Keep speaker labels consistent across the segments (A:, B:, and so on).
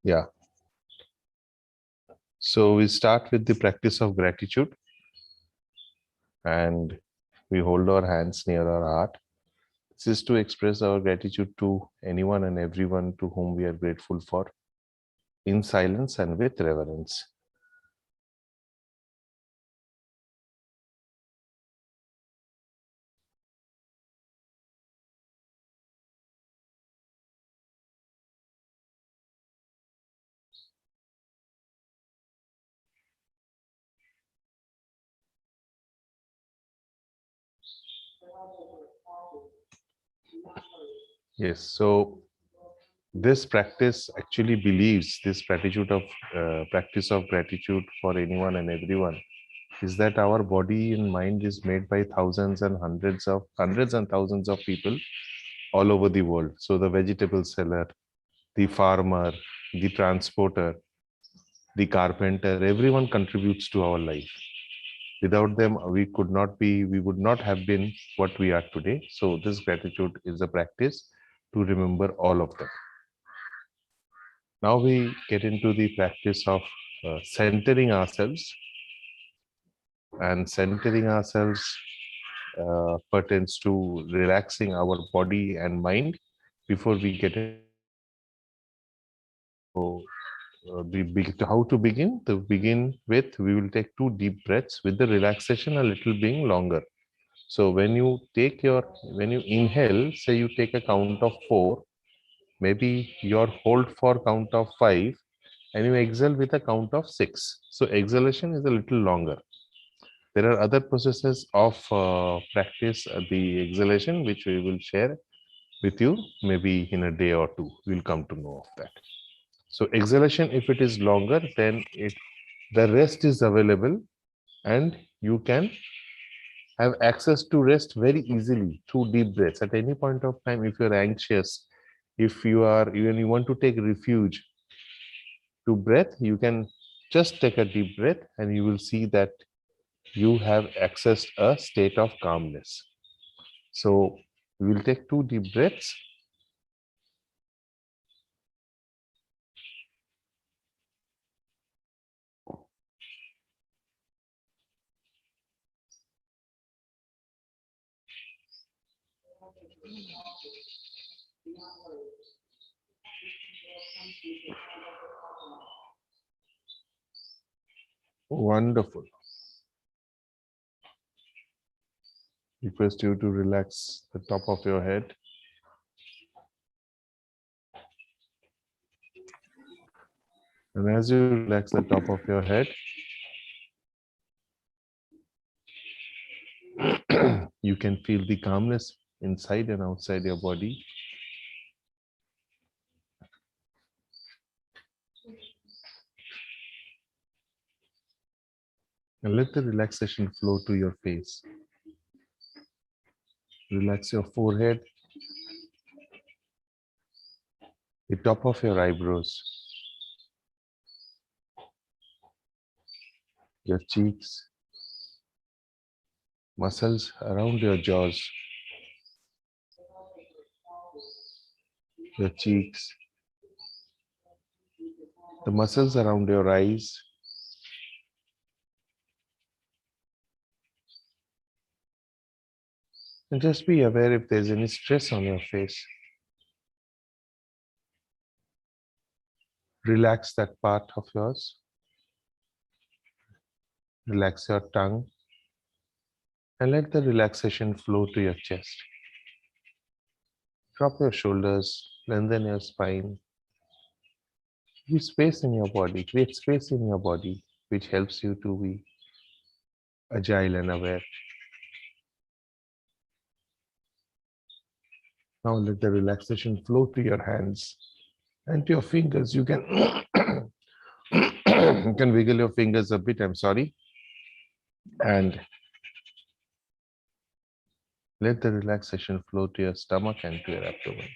A: Yeah. So we start with the practice of gratitude, and we hold our hands near our heart. This is to express our gratitude to anyone and everyone to whom we are grateful for, in silence and with reverence. Yes. So this practice actually believes this practice of gratitude for anyone and everyone is that our body and mind is made by thousands and hundreds and thousands of people all over the world. So the vegetable seller, the farmer, the transporter, the carpenter, everyone contributes to our life. Without them, we would not have been what we are today. So this gratitude is a practice to remember all of them. Now we get into the practice of centering ourselves, and centering ourselves pertains to relaxing our body and mind before we get into how to begin. To begin with, we will take 2 deep breaths with the relaxation a little being longer. So when you inhale, say you take a count of 4, maybe your hold for count of 5, and you exhale with a count of 6. So exhalation is a little longer. There are other processes of practice the exhalation, which we will share with you maybe in a day or two. We'll come to know of that. So exhalation, if it is longer, then the rest is available, and you can have access to rest very easily through deep breaths at any point of time. If you're anxious, if you are even you want to take refuge to breath, you can just take a deep breath, and you will see that you have accessed a state of calmness. So we will take 2 deep breaths. Wonderful. Request you to relax the top of your head. And as you relax the top of your head, you can feel the calmness inside and outside your body. And let the relaxation flow to your face. Relax your forehead, the top of your eyebrows, your cheeks, muscles around your jaws, your cheeks, the muscles around your eyes, and just be aware if there's any stress on your face. Relax that part of yours. Relax your tongue, and let the relaxation flow to your chest. Drop your shoulders, lengthen your spine. Give space in your body, create space in your body, which helps you to be agile and aware. Now let the relaxation flow to your hands and to your fingers. You can you can wiggle your fingers a bit, I'm sorry. And let the relaxation flow to your stomach and to your abdomen.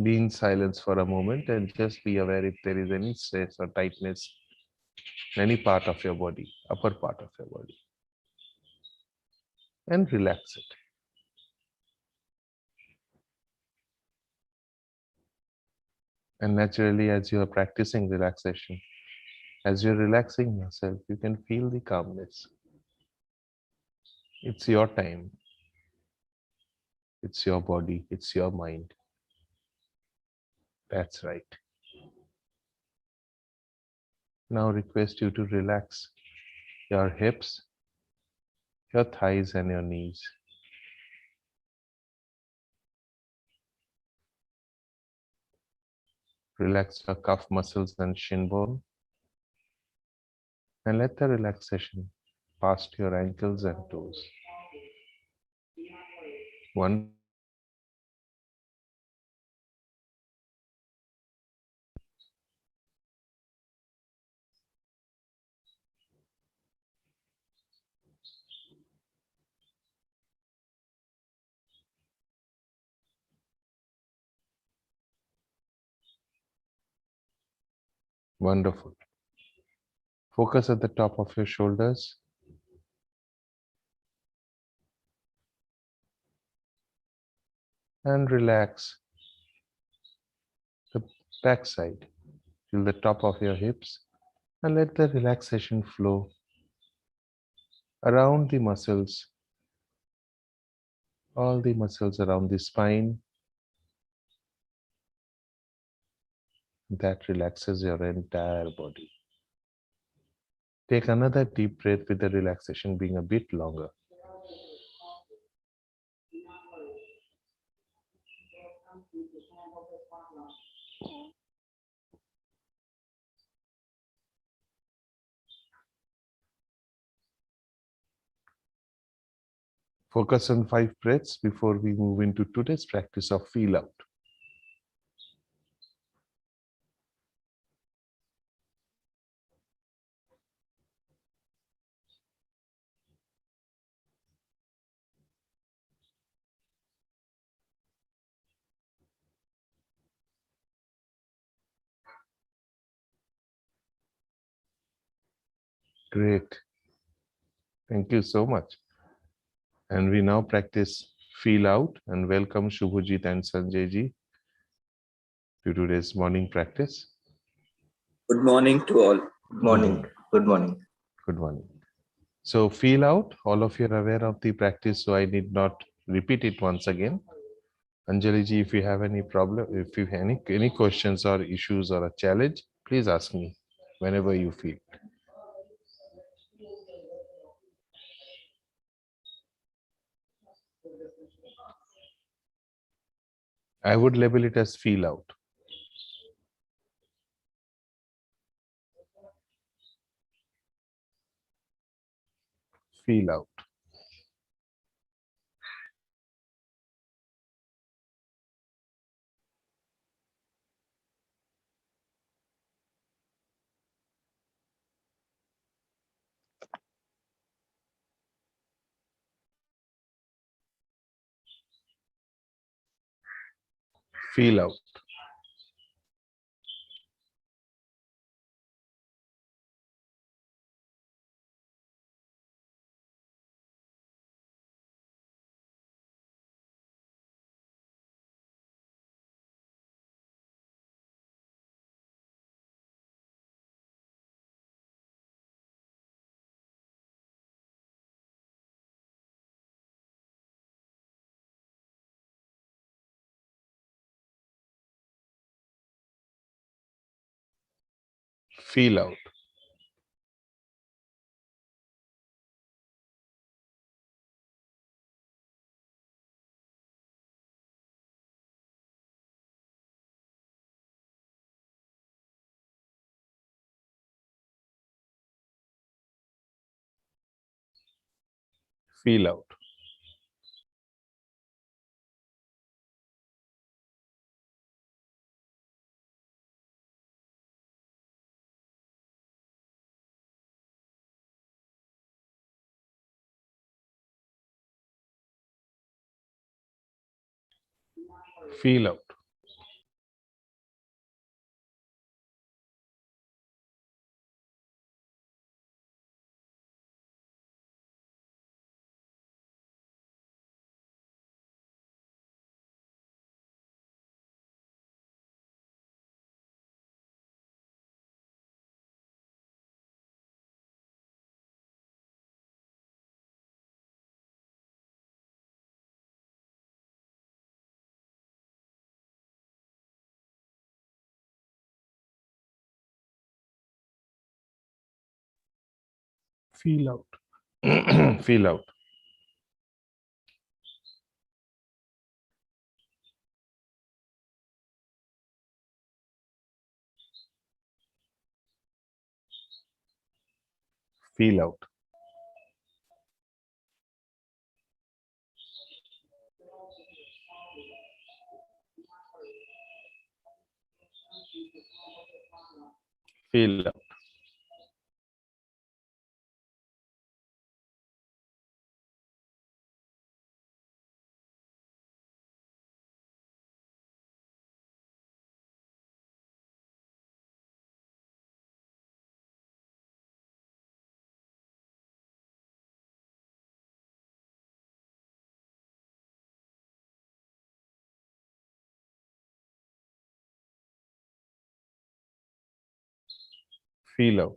A: Be in silence for a moment and just be aware if there is any stress or tightness in any part of your body, upper part of your body, and relax it. And naturally, as you are practicing relaxation, as you're relaxing yourself, you can feel the calmness. It's your time, it's your body, it's your mind. That's right. Now request you to relax your hips, your thighs, and your knees. Relax your calf muscles and shin bone, and let the relaxation pass to your ankles and toes. Wonderful. Focus at the top of your shoulders and relax the back side till the top of your hips, and let the relaxation flow around the muscles, all the muscles around the spine. That relaxes your entire body. Take another deep breath with the relaxation being a bit longer. Focus on 5 breaths before we move into today's practice of feel out. Great. Thank you so much. And we now practice feel out, and welcome Shubhajit and Sanjay ji to today's morning practice.
B: Good morning to all.
C: Good morning. Good morning.
A: Good morning. So feel out, all of you are aware of the practice, so I need not repeat it once again. Anjali ji, if you have any problem, if you have any questions or issues or a challenge, please ask me whenever you feel. I would label it as feel out. Feel out. Feel out. Feel out. Feel out. Feel out. Feel out. Feel out. Feel out. Feel out. Feel out.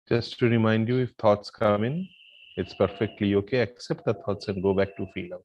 A: Just to remind you, if thoughts come in, it's perfectly okay. Accept the thoughts and go back to feel out.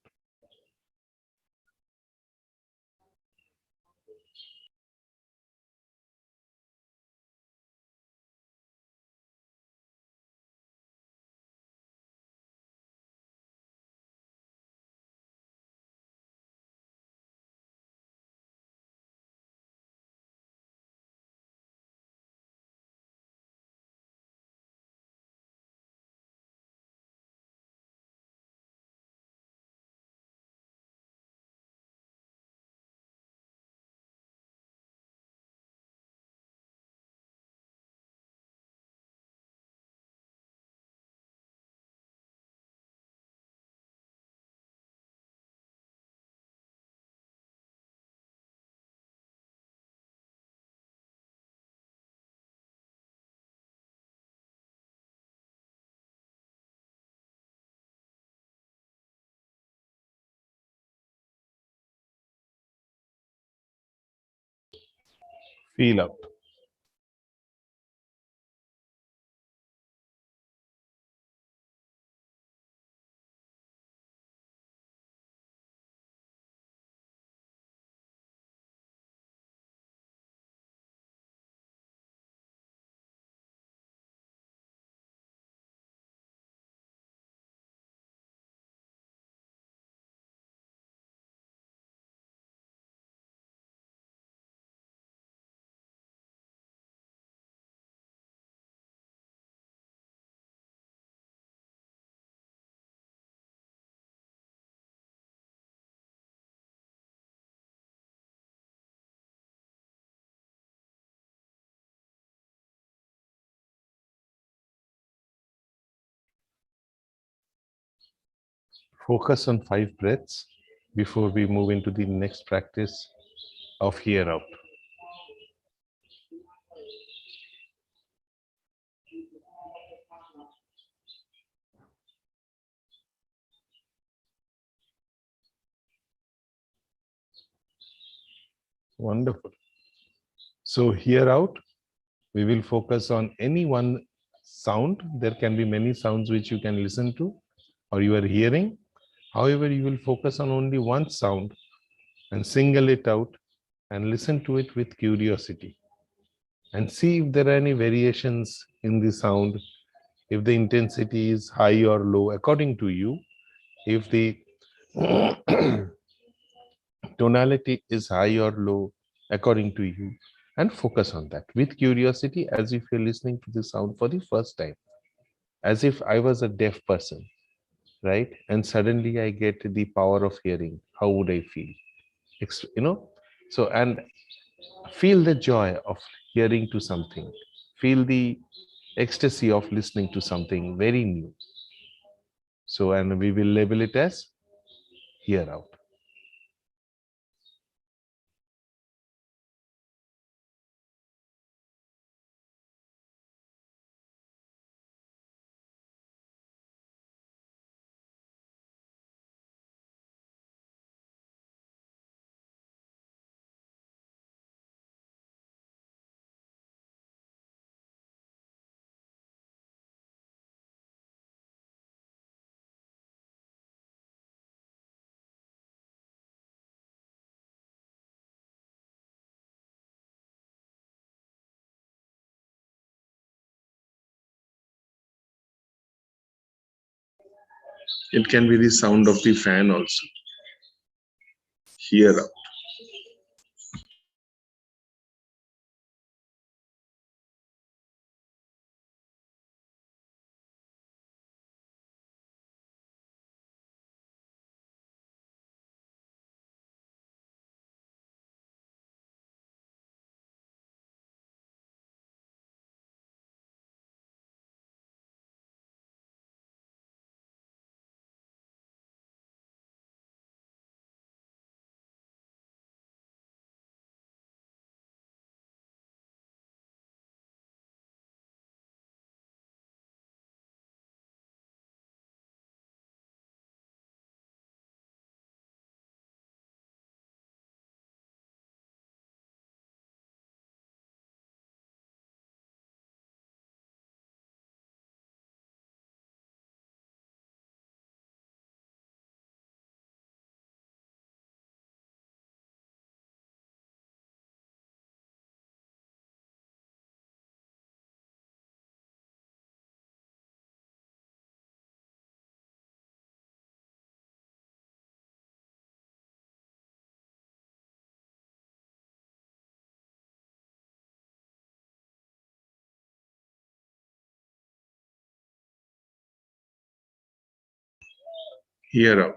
A: Feel out. Focus on 5 breaths before we move into the next practice of hear out. Wonderful. So hear out, we will focus on any one sound. There can be many sounds which you can listen to or you are hearing. However, you will focus on only one sound and single it out and listen to it with curiosity and see if there are any variations in the sound, if the intensity is high or low according to you, if the tonality is high or low according to you, and focus on that with curiosity as if you're listening to the sound for the first time, as if I was a deaf person, right? And suddenly I get the power of hearing. How would I feel? You know, so and feel the joy of hearing to something, feel the ecstasy of listening to something very new. So, and we will label it as hear out. It can be the sound of the fan also. Here out. Here out.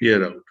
A: Here out.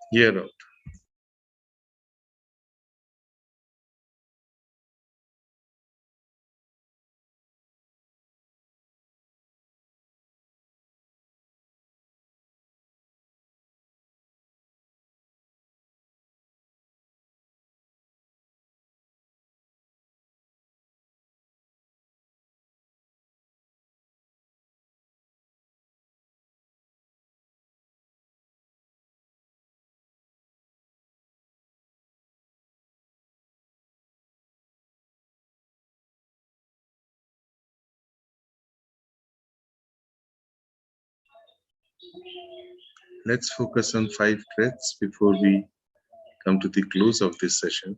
A: Here out. Let's focus on 5 breaths before we come to the close of this session.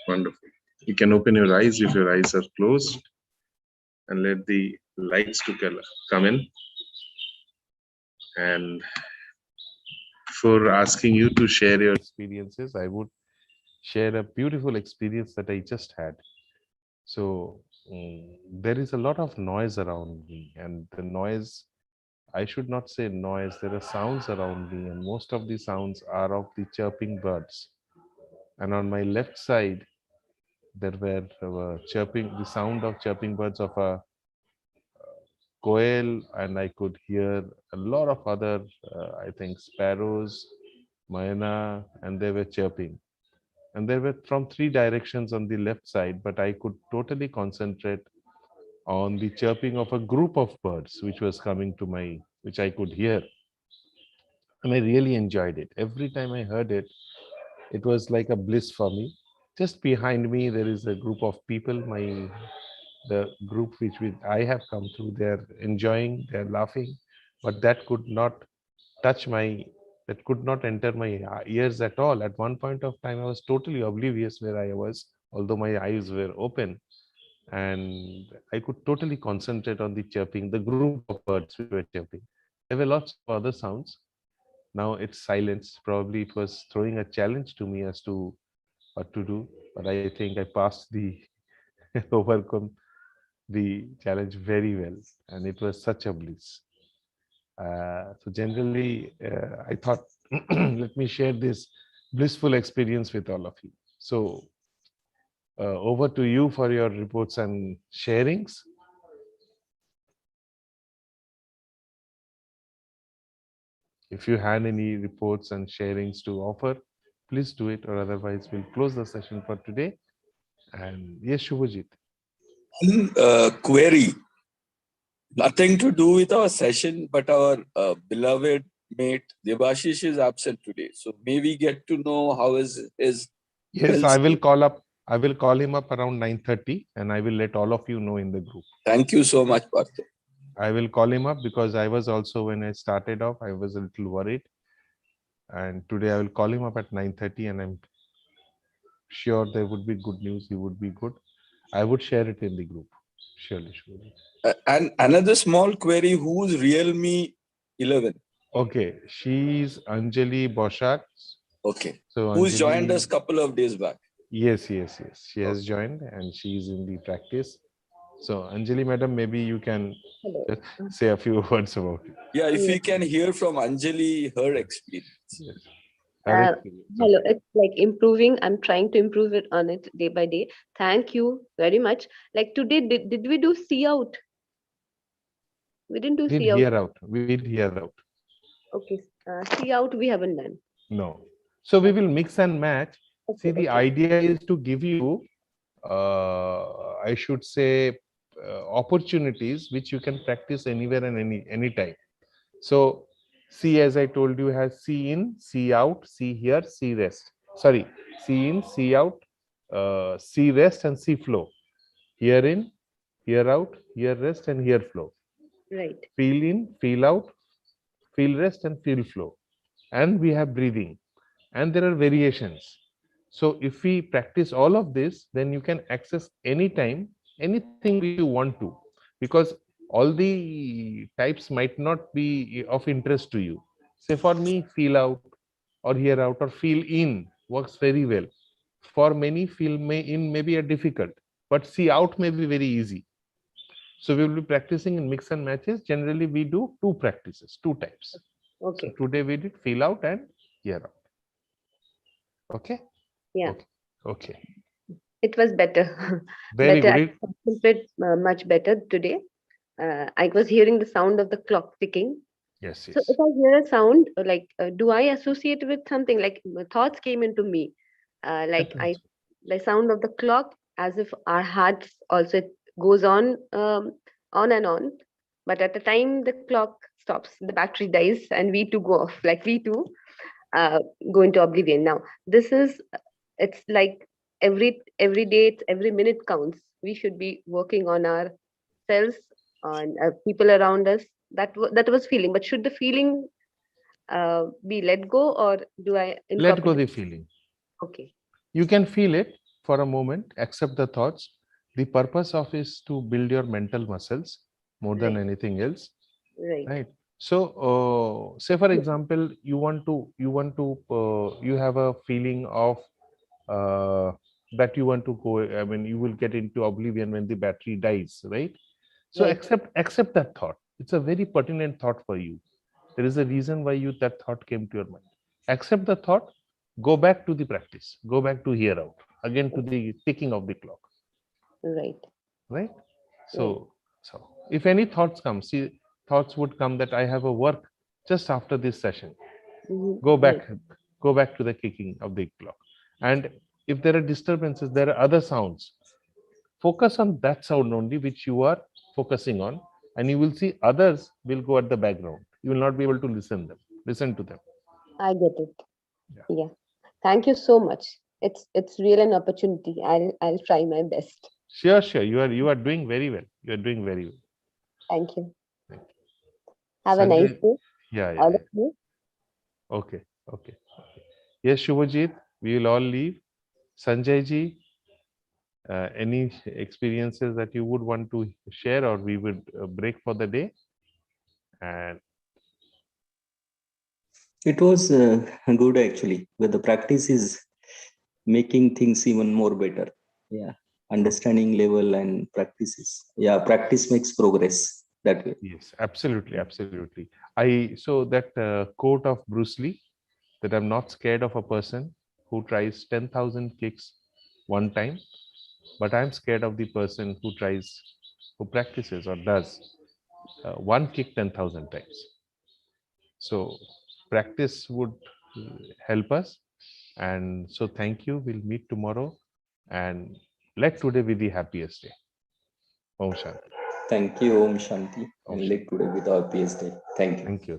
A: Wonderful. You can open your eyes if your eyes are closed and let the lights to come in. And before asking you to share your experiences, I would share a beautiful experience that I just had. So there is a lot of noise around me, and the noise, I should not say noise, there are sounds around me, and most of the sounds are of the chirping birds. And on my left side, there were chirping, the sound of chirping birds of a quail, and I could hear a lot of other, I think, sparrows, myna, and they were chirping. And they were from three directions on the left side, but I could totally concentrate on the chirping of a group of birds, which was coming to which I could hear. And I really enjoyed it. Every time I heard it, it was like a bliss for me. Just behind me, there is a group of people, the group I have come through, they're enjoying, they're laughing, but that could not enter my ears at all. At one point of time, I was totally oblivious where I was, although my eyes were open, and I could totally concentrate on the chirping, the group of birds which were chirping. There were lots of other sounds. Now it's silence. Probably it was throwing a challenge to me as to what to do, but I think I passed the overcome the challenge very well, and it was such a bliss. So generally, I thought, let me share this blissful experience with all of you. So over to you for your reports and sharings. If you had any reports and sharings to offer, please do it, or otherwise we'll close the session for today. And yes, Shubhajit.
B: Query, nothing to do with our session, but our beloved mate Debashish is absent today. So may we get to know how is his
A: Yes,
B: health?
A: I will call him up around 9:30, and I will let all of you know in the group.
B: Thank you so much, Partha.
A: I will call him up because I was also, when I started off, I was a little worried. And today I will call him up at 9:30, and I'm sure there would be good news. He would be good. I would share it in the group. Surely, surely.
B: And another small query, who's Realme 11?
A: Okay, she's Anjali Boshak.
B: Okay.
A: So
B: Who's
A: Anjali,
B: joined us a couple of days back?
A: Yes. She has joined and she's in the practice. So Anjali madam, maybe you can just say a few words about it.
B: Yeah, if we can hear from Anjali, her experience.
A: Yes.
D: Hello, it's like improving. I'm trying to improve it on it day by day. Thank you very much. Like today, did we do see out? We didn't do
A: Did
D: see out.
A: hear out. We did hear out.
D: Okay, see out we haven't done.
A: No. So we will mix and match. See, the idea is to give you, I should say, opportunities which you can practice anywhere and anytime. So see, as I told you, has see in, see out, see here, see rest. Sorry, see in, see out, see rest, and see flow. Here in, here out, here rest, and here flow.
D: Right.
A: Feel in, feel out, feel rest, and feel flow. And we have breathing, and there are variations. So if we practice all of this, then you can access anytime anything which you want to, because all the types might not be of interest to you. Say for me, feel out or hear out or feel in works very well. For many, in may be a difficult, but see out may be very easy. So we will be practicing in mix and matches. Generally, we do two practices, two types.
D: Okay.
A: So today we did feel out and hear out. Okay.
D: Yeah.
A: Okay.
D: It was better.
A: Very
D: better.
A: good.
D: I concentrated much better today. I was hearing the sound of the clock ticking.
A: Yes.
D: So if I hear a sound, like, do I associate with something? Like thoughts came into me, the sound of the clock, as if our hearts also goes on and on. But at the time the clock stops, the battery dies, and we too go off. Like we too go into oblivion. Now this is, it's like every day, every minute counts. We should be working on ourselves, on people around us. That was feeling, but should the feeling be let go, or do I incorporate?
A: Let go the feeling.
D: Okay.
A: You can feel it for a moment, accept the thoughts. The purpose of is to build your mental muscles more than anything else. Right. So say for example, you have a feeling of that you want to go, I mean, you will get into oblivion when the battery dies, right? So accept that thought. It's a very pertinent thought for you. There is a reason why that thought came to your mind. Accept the thought, go back to the practice, go back to hear out, again to the ticking of the clock.
D: Right.
A: So If any thoughts come, see, thoughts would come that I have a work just after this session. Go back, go back to the kicking of the clock. And if there are disturbances, there are other sounds. Focus on that sound only which you are focusing on, and you will see others will go at the background. You will not be able to listen to them.
D: I get it.
A: Yeah.
D: Yeah. Thank you so much. It's really an opportunity. I'll try my best.
A: Sure, sure. You are doing very well. You are doing very well.
D: Thank you.
A: Thank you.
D: Have a nice
A: Sanjay,
D: day,
A: yeah, yeah,
D: all of
A: yeah.
D: you.
A: Okay, okay. Yes, Shubhajit, we will all leave. Sanjay ji, any experiences that you would want to share, or we would break for the day? And
C: It was good actually. With the practice is making things even more better. Yeah, understanding level and practices. Yeah, practice makes progress that way.
A: yes, absolutely, absolutely. So that quote of Bruce Lee, that I'm not scared of a person who tries 10,000 kicks one time, but I'm scared of the person who practices or does one kick 10,000 times. So practice would help us. And so thank you. We'll meet tomorrow, and let today be the happiest day. Om Shanti.
C: Thank you, Om Shanti,
A: Om
C: and
A: Shanti.
C: let today with our PhD. Thank you.
A: Thank you.